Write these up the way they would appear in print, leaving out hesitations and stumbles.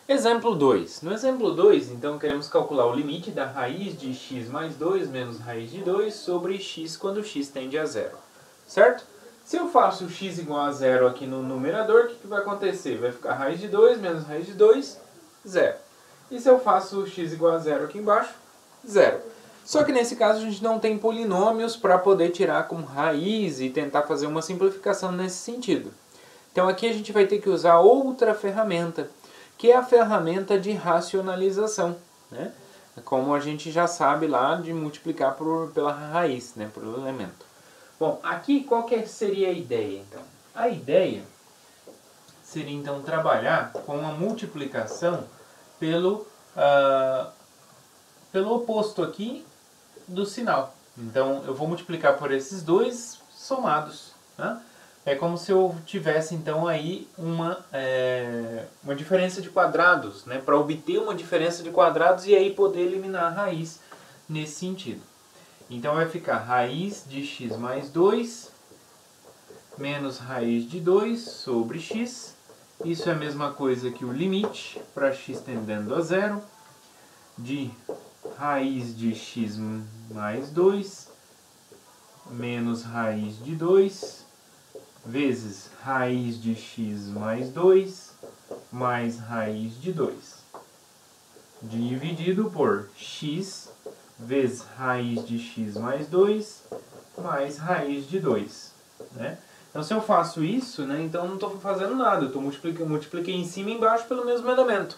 Exemplo 2. No exemplo 2, então, queremos calcular o limite da raiz de x mais 2 menos raiz de 2 sobre x quando x tende a zero. Certo? Se eu faço x igual a zero aqui no numerador, o que vai acontecer? Vai ficar raiz de 2 menos raiz de 2, zero. E se eu faço x igual a zero aqui embaixo, zero. Só que nesse caso a gente não tem polinômios para poder tirar como raiz e tentar fazer uma simplificação nesse sentido. Então aqui a gente vai ter que usar outra ferramenta, que é a ferramenta de racionalização, né? Como a gente já sabe lá de multiplicar pela raiz, né? Por elemento. Bom, aqui qual que seria a ideia então? A ideia seria então trabalhar com a multiplicação pelo oposto aqui do sinal. Então eu vou multiplicar por esses dois somados, né? É como se eu tivesse então aí uma diferença de quadrados, né? Para obter uma diferença de quadrados e aí poder eliminar a raiz nesse sentido. Então vai ficar raiz de x mais 2 menos raiz de 2 sobre x. Isso é a mesma coisa que o limite para x tendendo a zero de raiz de x mais 2 menos raiz de 2 vezes raiz de x mais 2 mais raiz de 2, dividido por x vezes raiz de x mais 2 mais raiz de 2. Né? Então, se eu faço isso, né, então não estou fazendo nada, eu multipliquei em cima e embaixo pelo mesmo elemento.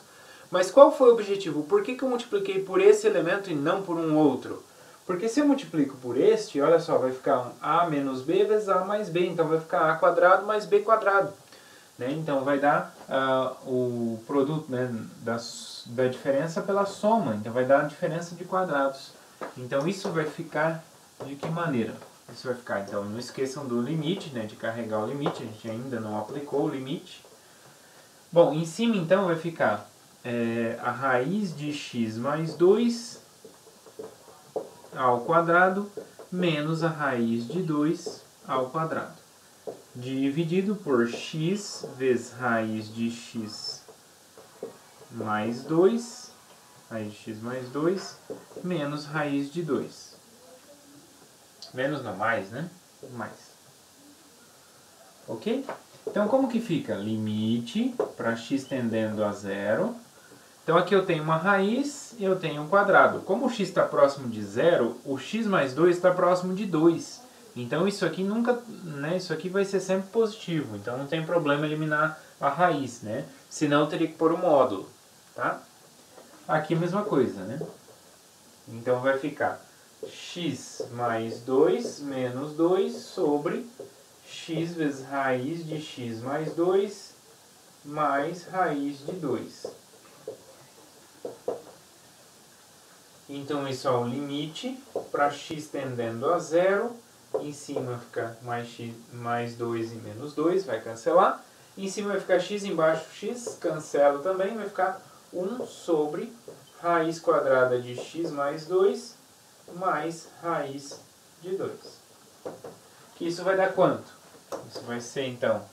Mas qual foi o objetivo? Por que eu multipliquei por esse elemento e não por um outro? Porque se eu multiplico por este, olha só, vai ficar a menos b vezes a mais b. Então vai ficar a quadrado mais b quadrado. Né? Então vai dar o produto, né, da diferença pela soma. Então vai dar a diferença de quadrados. Então isso vai ficar de que maneira? Isso vai ficar, então não esqueçam do limite, né, de carregar o limite. A gente ainda não aplicou o limite. Bom, em cima então vai ficar a raiz de x mais 2 ao quadrado menos a raiz de 2 ao quadrado, dividido por x vezes raiz de x mais 2, raiz de x mais 2, menos raiz de 2. Menos não, mais, né? Mais. Ok? Então como que fica? Limite para x tendendo a zero. Então aqui eu tenho uma raiz e eu tenho um quadrado. Como o x está próximo de zero, o x mais 2 está próximo de 2. Então isso aqui nunca, né, isso aqui vai ser sempre positivo. Então não tem problema eliminar a raiz, né? Senão eu teria que pôr o módulo, tá? Aqui a mesma coisa, né? Então vai ficar x mais 2 menos 2 sobre x vezes raiz de x mais 2 mais raiz de 2. Então isso é o limite para x tendendo a zero. Em cima fica mais x mais 2 e menos 2, vai cancelar. Em cima vai ficar x, embaixo x, cancela também, vai ficar 1 sobre raiz quadrada de x mais 2 mais raiz de 2. Que isso vai dar quanto? Isso vai ser então,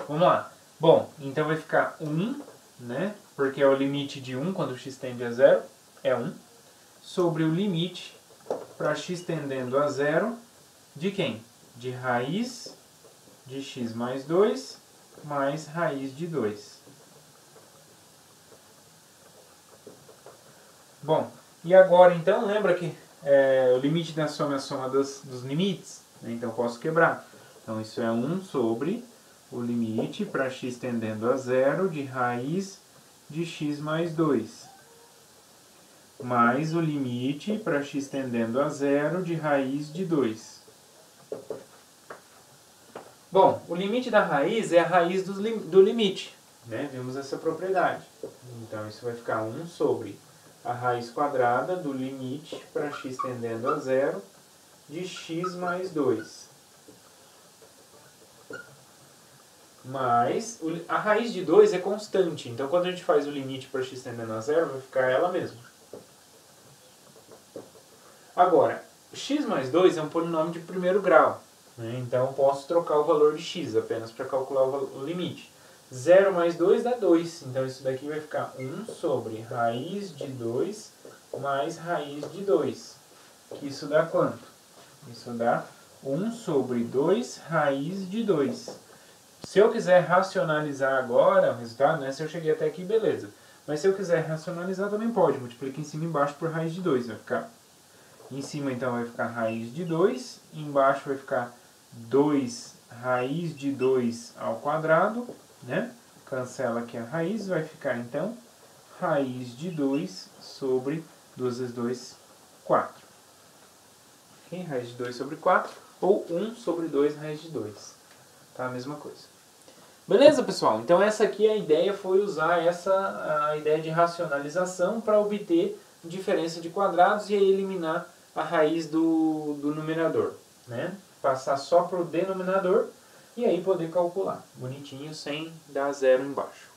vamos lá. Bom, então vai ficar 1, né? Porque é o limite de 1 quando x tende a zero, é 1. Sobre o limite para x tendendo a zero de quem? De raiz de x mais 2 mais raiz de 2. Bom, e agora então, lembra que o limite da soma é a soma dos limites? Né? Então posso quebrar. Então isso é 1 sobre o limite para x tendendo a zero de raiz de x mais 2. Mais o limite para x tendendo a zero de raiz de 2. Bom, o limite da raiz é a raiz do limite. Né? Vimos essa propriedade. Então isso vai ficar 1 sobre a raiz quadrada do limite para x tendendo a zero de x mais 2. Mas a raiz de 2 é constante. Então quando a gente faz o limite para x tendendo a zero, vai ficar ela mesma. Agora, x mais 2 é um polinômio de primeiro grau. Né? Então eu posso trocar o valor de x apenas para calcular o limite. 0 mais 2 dá 2. Então isso daqui vai ficar 1 sobre raiz de 2 mais raiz de 2. Que isso dá quanto? Isso dá 1 sobre 2 raiz de 2. Se eu quiser racionalizar agora o resultado, né? Se eu cheguei até aqui, beleza. Mas se eu quiser racionalizar, também pode. Multiplica em cima e embaixo por raiz de 2. Vai ficar... Em cima, então, vai ficar raiz de 2. Embaixo vai ficar 2 raiz de 2 ao quadrado, né? Cancela aqui a raiz, vai ficar, então, raiz de 2 sobre 2 vezes 2, 4. Okay? Raiz de 2 sobre 4, ou 1 sobre 2 raiz de 2. Tá? A mesma coisa. Beleza, pessoal? Então, essa aqui, a ideia foi usar a ideia de racionalização para obter diferença de quadrados e aí eliminar a raiz do numerador, né? Passar só para o denominador e aí poder calcular, bonitinho, sem dar zero embaixo.